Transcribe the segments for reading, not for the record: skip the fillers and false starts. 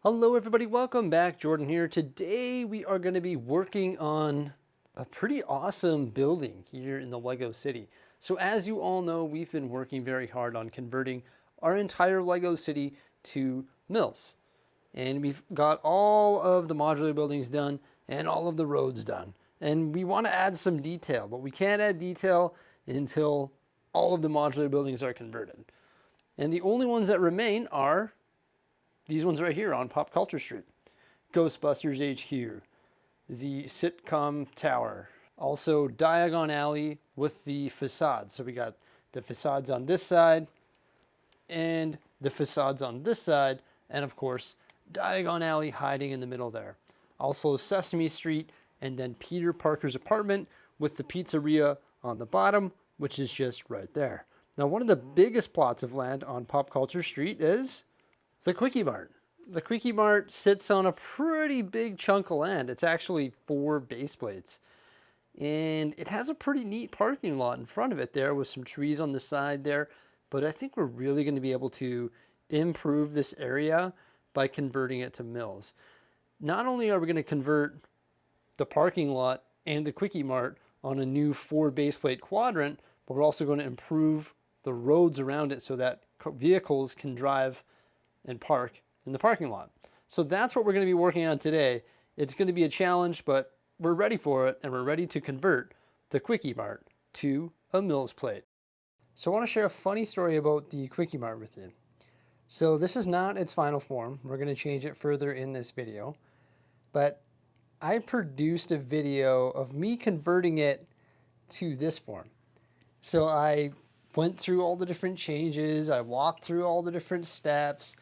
Hello everybody, welcome back. Jordan here. Today we are going to be working on a pretty awesome building here in the LEGO City. So as you all know, we've been working very hard on converting our entire LEGO City to MILS. And we've got all of the modular buildings done and all of the roads done. And we want to add some detail, but we can't add detail until all of the modular buildings are converted. And the only ones that remain are these ones right here on Pop Culture Street. Ghostbusters HQ, the sitcom tower, also Diagon Alley with the facades. So we got the facades on this side and the facades on this side, and of course, Diagon Alley hiding in the middle there. Also Sesame Street, and then Peter Parker's apartment with the pizzeria on the bottom, which is just right there. Now, one of the biggest plots of land on Pop Culture Street is the KwikEMart. The KwikEMart sits on a pretty big chunk of land. It's actually 4 base plates. And it has a pretty neat parking lot in front of it there with some trees on the side there. But I think we're really going to be able to improve this area by converting it to MILS. Not only are we going to convert the parking lot and the KwikEMart on a new 4 base plate quadrant, but we're also going to improve the roads around it so that vehicles can drive and park in the parking lot. So that's what we're going to be working on today. It's going to be a challenge, but we're ready for it, and we're ready to convert the KwikEMart to a MILS plate. So I want to share a funny story about the KwikEMart with you. So this is not its final form. We're going to change it further in this video, but I produced a video of me converting it to this form. So I went through all the different changes. I walked through all the different steps.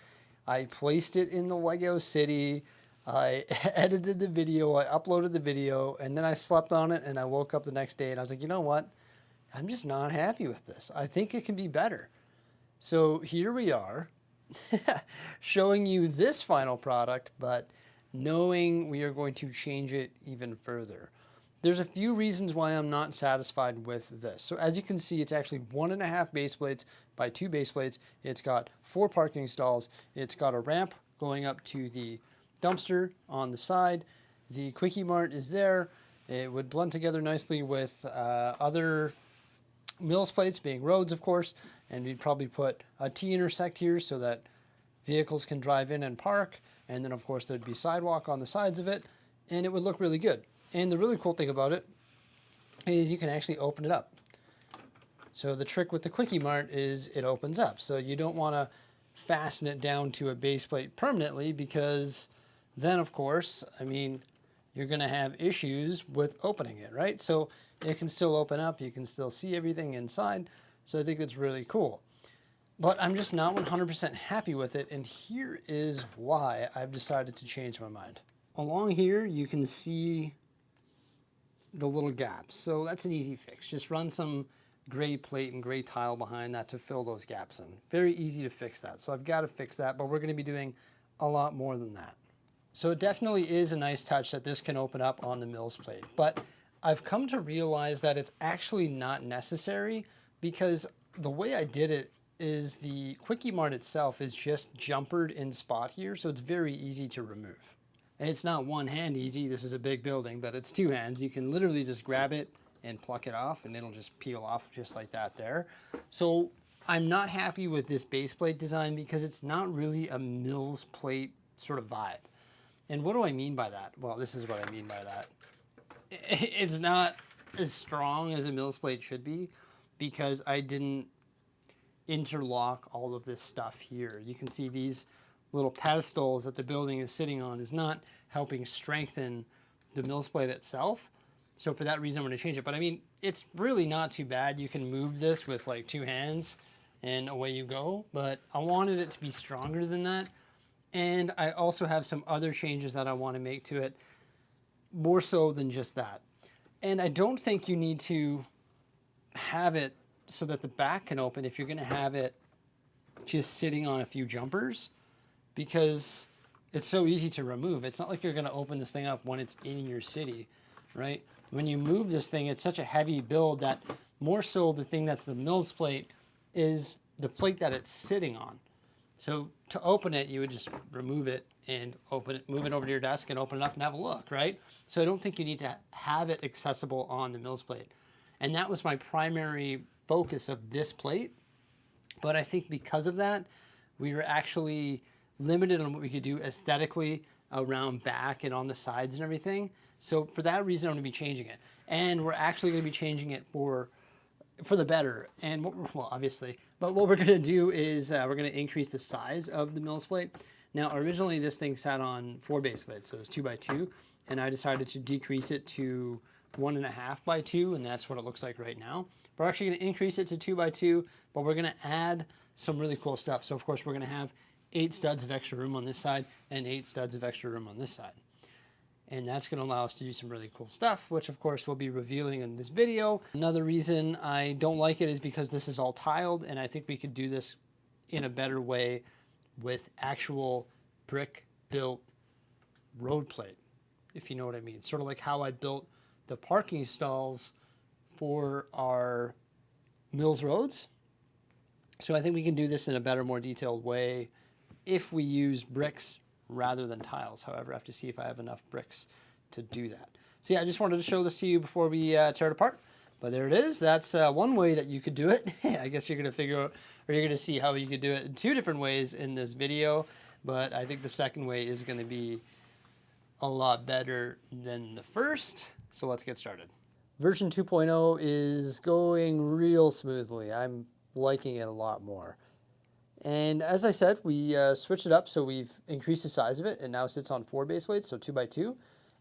I placed it in the LEGO City. I edited the video. I uploaded the video, and then I slept on it, and I woke up the next day, and I was like, you know what? I'm just not happy with this. I think it can be better. So here we are, showing you this final product, but knowing we are going to change it even further. There's a few reasons why I'm not satisfied with this. So as you can see, it's actually 1.5 base plates by 2 base plates. It's got 4 parking stalls. It's got a ramp going up to the dumpster on the side. The KwikEMart is there. It would blend together nicely with other MILS plates, being roads, of course. And we'd probably put a T-intersect here so that vehicles can drive in and park. And then, of course, there'd be sidewalk on the sides of it. And it would look really good. And the really cool thing about it is you can actually open it up. So the trick with the KwikEMart is it opens up. So you don't want to fasten it down to a base plate permanently, because then, of course, I mean, you're going to have issues with opening it, right? So it can still open up. You can still see everything inside. So I think that's really cool. But I'm just not 100% happy with it. And here is why I've decided to change my mind. Along here, you can see the little gaps. So that's an easy fix. Just run some gray plate and gray tile behind that to fill those gaps in. Very easy to fix that. So I've got to fix that, but we're going to be doing a lot more than that. So it definitely is a nice touch that this can open up on the MILS plate, but I've come to realize that it's actually not necessary, because the way I did it is the KwikEMart itself is just jumpered in spot here, so it's very easy to remove. And it's not one hand easy. This is a big building, but it's 2 hands. You can literally just grab it and pluck it off, and it'll just peel off just like that there. So I'm not happy with this base plate design because it's not really a MILS plate sort of vibe. And what do I mean by that? Well, this is what I mean by that. It's not as strong as a MILS plate should be, because I didn't interlock all of this stuff here. You can see these little pedestals that the building is sitting on is not helping strengthen the MILS plate itself. So for that reason, I'm going to change it. But I mean, it's really not too bad. You can move this with like 2 hands and away you go. But I wanted it to be stronger than that. And I also have some other changes that I want to make to it, more so than just that. And I don't think you need to have it so that the back can open if you're going to have it just sitting on a few jumpers, because it's so easy to remove. It's not like you're going to open this thing up when it's in your city, right? When you move this thing, it's such a heavy build that more so the thing that's the MILS plate is the plate that it's sitting on. So to open it, you would just remove it and open it, move it over to your desk and open it up and have a look, right? So I don't think you need to have it accessible on the MILS plate. And that was my primary focus of this plate. But I think because of that, we were actually limited on what we could do aesthetically around back and on the sides and everything. So for that reason, I'm gonna be changing it. And we're actually gonna be changing it for the better. And well, obviously, but what we're gonna do is we're gonna increase the size of the MILS plate. Now, originally this thing sat on 4 base plates, so it was 2 by 2, and I decided to decrease it to 1.5 by 2, and that's what it looks like right now. We're actually gonna increase it to 2 by 2, but we're gonna add some really cool stuff. So of course we're gonna have 8 studs of extra room on this side and 8 studs of extra room on this side. And that's going to allow us to do some really cool stuff, which of course we'll be revealing in this video. Another reason I don't like it is because this is all tiled, and I think we could do this in a better way with actual brick built road plate, if you know what I mean. Sort of like how I built the parking stalls for our MILS roads. So I think we can do this in a better, more detailed way if we use bricks rather than tiles. However, I have to see if I have enough bricks to do that. So yeah, I just wanted to show this to you before we tear it apart. But there it is. That's one way that you could do it. I guess you're going to figure out, or you're going to see how you could do it in 2 different ways in this video. But I think the second way is going to be a lot better than the first. So let's get started. Version 2.0 is going real smoothly. I'm liking it a lot more. And as I said, we switched it up, so we've increased the size of it. It now sits on 4 base plates, so 2 by 2.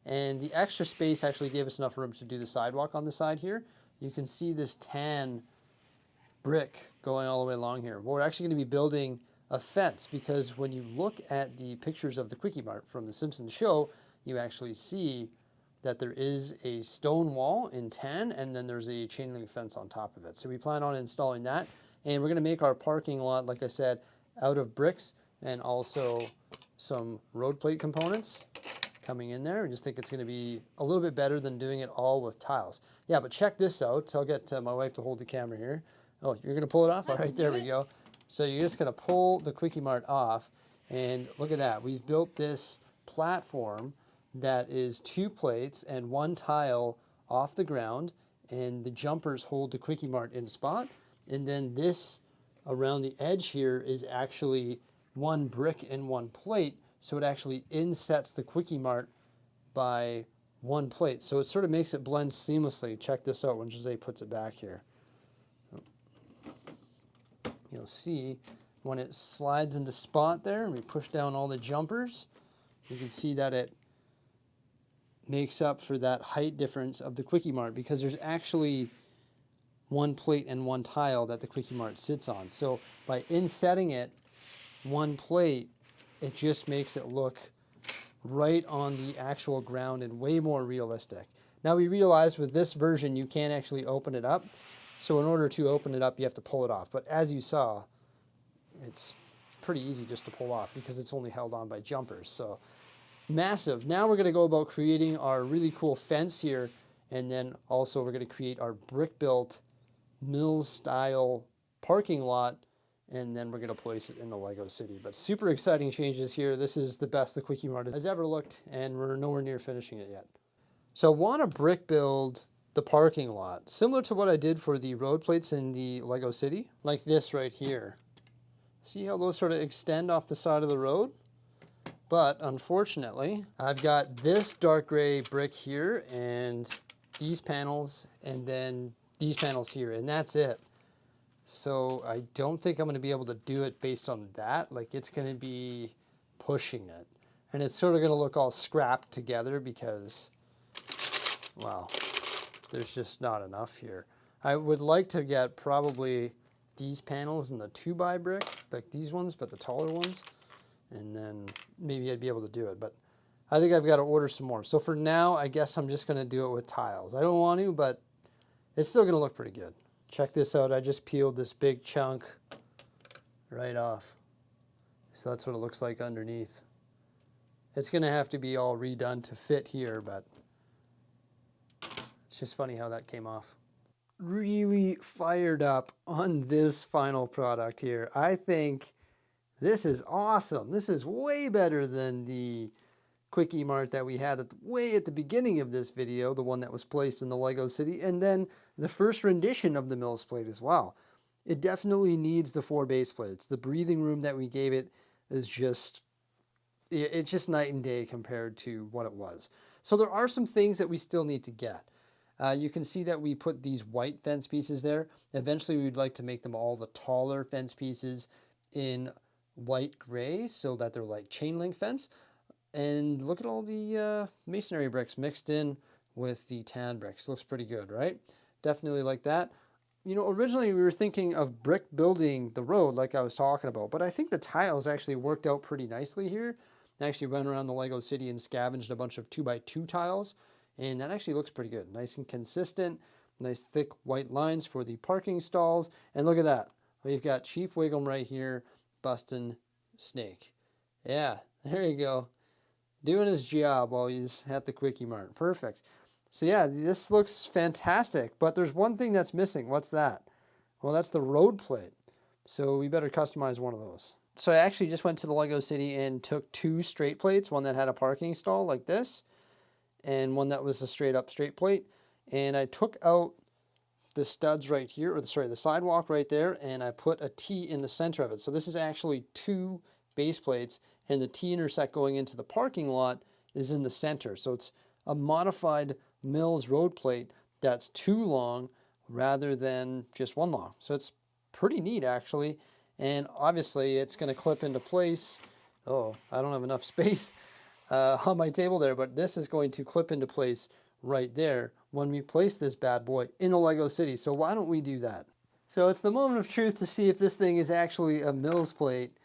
And the extra space actually gave us enough room to do the sidewalk on the side here. You can see this tan brick going all the way along here. Well, we're actually going to be building a fence, because when you look at the pictures of the KwikEMart from the Simpsons show, you actually see that there is a stone wall in tan, and then there's a chain link fence on top of it. So we plan on installing that. And we're going to make our parking lot, like I said, out of bricks and also some road plate components coming in there. I just think it's going to be a little bit better than doing it all with tiles. Yeah, but check this out. So I'll get my wife to hold the camera here. Oh, you're going to pull it off? All right, there we go. So you're just going to pull the KwikEMart off. And look at that. We've built this platform that is 2 plates and 1 tile off the ground. And the jumpers hold the KwikEMart in a spot. And then this around the edge here is actually 1 brick and 1 plate. So it actually insets the KwikEMart by 1 plate. So it sort of makes it blend seamlessly. Check this out when Jose puts it back here. You'll see when it slides into spot there and we push down all the jumpers, you can see that it makes up for that height difference of the KwikEMart, because there's actually 1 plate and 1 tile that the KwikEMart sits on. So by insetting it 1 plate, it just makes it look right on the actual ground and way more realistic. Now we realize with this version you can't actually open it up. So in order to open it up, you have to pull it off. But as you saw, it's pretty easy just to pull off because it's only held on by jumpers. So massive. Now we're going to go about creating our really cool fence here, and then also we're going to create our brick-built MILS style parking lot, and then we're going to place it in the LEGO City. But super exciting changes here. This is the best the KwikEMart has ever looked, and we're nowhere near finishing it yet. So I want to brick build the parking lot, similar to what I did for the road plates in the LEGO City, like this right here. See how those sort of extend off the side of the road? But unfortunately, I've got this dark gray brick here, and these panels, and then these panels here, and that's it. So I don't think I'm going to be able to do it based on that. Like, it's going to be pushing it. And it's sort of going to look all scrapped together because, well, there's just not enough here. I would like to get probably these panels in the 2x brick, like these ones, but the taller ones. And then maybe I'd be able to do it. But I think I've got to order some more. So for now, I guess I'm just going to do it with tiles. I don't want to, but it's still going to look pretty good. Check this out. I just peeled this big chunk right off. So that's what it looks like underneath. It's going to have to be all redone to fit here, but it's just funny how that came off. Really fired up on this final product here. I think This is awesome. This is way better than the KwikEMart that we had way at the beginning of this video, the one that was placed in the LEGO City, and then the first rendition of the MILS plate as well. It definitely needs the 4 base plates. The breathing room that we gave it is just, it's just night and day compared to what it was. So there are some things that we still need to get. You can see that we put these white fence pieces there. Eventually we'd like to make them all the taller fence pieces in light gray so that they're like chain link fence. And look at all the masonry bricks mixed in with the tan bricks. Looks pretty good, right? Definitely like that. You know, originally we were thinking of brick building the road like I was talking about, but I think the tiles actually worked out pretty nicely here. I actually went around the LEGO City and scavenged a bunch of 2x2 tiles, and that actually looks pretty good. Nice and consistent, nice thick white lines for the parking stalls. And look at that. We've got Chief Wiggum right here busting Snake. Yeah, there you go. Doing his job while he's at the KwikEMart. Perfect. So yeah, this looks fantastic, but there's one thing that's missing. What's that? Well, that's the road plate. So we better customize one of those. So I actually just went to the LEGO City and took 2 straight plates, one that had a parking stall like this, and one that was a straight up straight plate. And I took out the studs right here, or sorry, the sidewalk right there, and I put a T in the center of it. So this is actually 2 base plates, and the T intersect going into the parking lot is in the center. So it's a modified MILS road plate that's 2 long rather than just 1 long. So it's pretty neat actually. And obviously it's going to clip into place. Oh, I don't have enough space on my table there, but this is going to clip into place right there when we place this bad boy in the LEGO City. So why don't we do that? So it's the moment of truth to see if this thing is actually a MILS plate,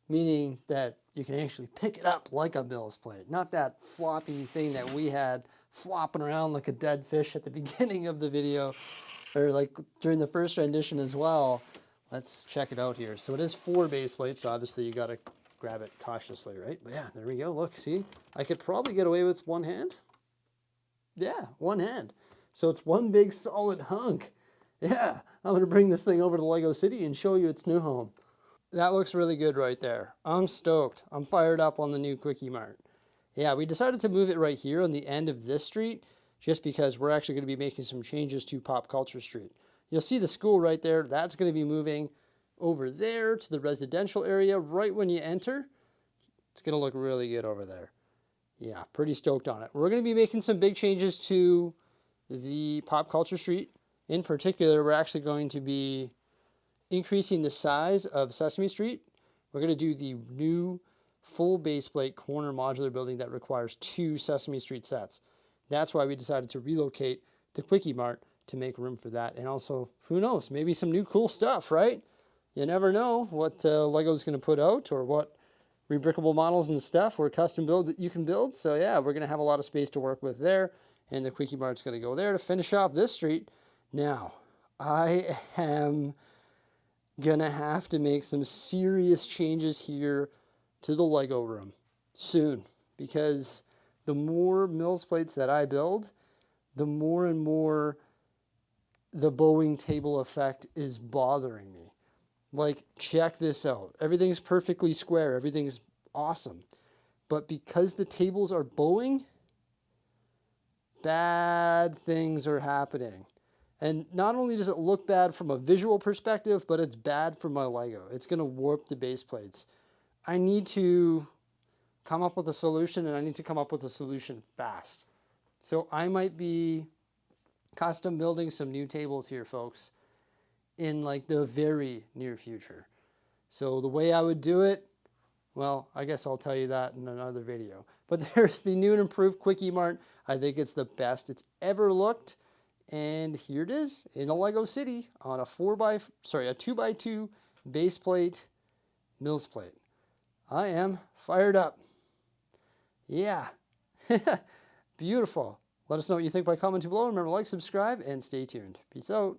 meaning that you can actually pick it up like a MILS plate, not that floppy thing that we had flopping around like a dead fish at the beginning of the video, or like during the first rendition as well. Let's check it out here. So it is 4 base plates, so obviously you got to grab it cautiously, right? But yeah, there we go. Look, see? I could probably get away with 1 hand. Yeah, 1 hand. So it's one big solid hunk. Yeah, I'm going to bring this thing over to LEGO City and show you its new home. That looks really good right there. I'm stoked. I'm fired up on the new KwikEMart. Yeah, we decided to move it right here on the end of this street just because we're actually going to be making some changes to Pop Culture Street. You'll see the school right there. That's going to be moving over there to the residential area right when you enter. It's going to look really good over there. Yeah, pretty stoked on it. We're going to be making some big changes to the Pop Culture Street. In particular, we're actually going to be increasing the size of Sesame Street. We're going to do the new full base plate corner modular building that requires 2 Sesame Street sets. That's why we decided to relocate to KwikEMart to make room for that. And also, who knows, maybe some new cool stuff, right? You never know what LEGO's going to put out or what rebrickable models and stuff or custom builds that you can build. So yeah, we're going to have a lot of space to work with there. And the KwikEMart's going to go there to finish off this street. Now, I am going to have to make some serious changes here to the LEGO room soon, because the more MILS plates that I build, the more and more the bowing table effect is bothering me. Like, check this out. Everything's perfectly square. Everything's awesome. But because the tables are bowing, bad things are happening. And not only does it look bad from a visual perspective, but it's bad for my LEGO. It's going to warp the base plates. I need to come up with a solution, and I need to come up with a solution fast. So I might be custom building some new tables here, folks, in like the very near future. So the way I would do it, well, I guess I'll tell you that in another video. But there's the new and improved KwikEMart. I think it's the best it's ever looked. And here it is in a LEGO City on a 2x2 base plate MILS plate. I am fired up. Yeah. Beautiful. Let us know what you think by commenting below. Remember to like, subscribe, and stay tuned. Peace out.